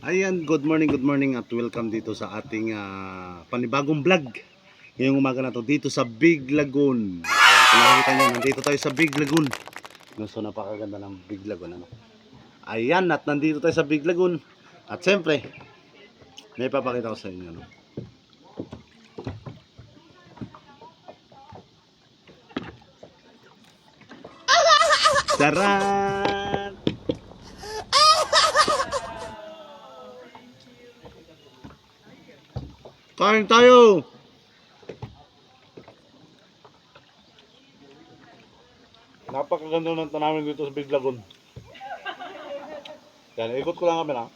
Ayan, good morning at welcome dito sa ating panibagong vlog. Ngayong umaga na to dito sa Big Lagoon. Ayan, kung nakikita nyo, nandito tayo sa Big Lagoon. So napakaganda ng Big Lagoon. Ano? Ayan, at nandito tayo sa Big Lagoon. At siyempre, may papakita ko sa inyo. Ano? Taran! Kain tayo! Napakaganda ng tanawin dito sa Big Lagoon. Yan, ikot ko lang kami na.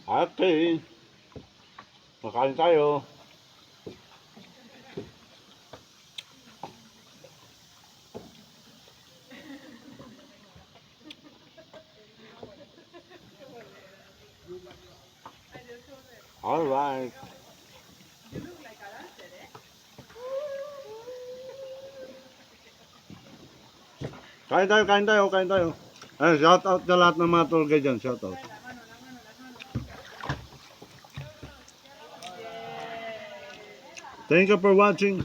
Okay. Makain tayo. Alright. Kain tayo. Ay, shout out sa lahat ng mga tour guide dyan. Shout out. Thank you for watching.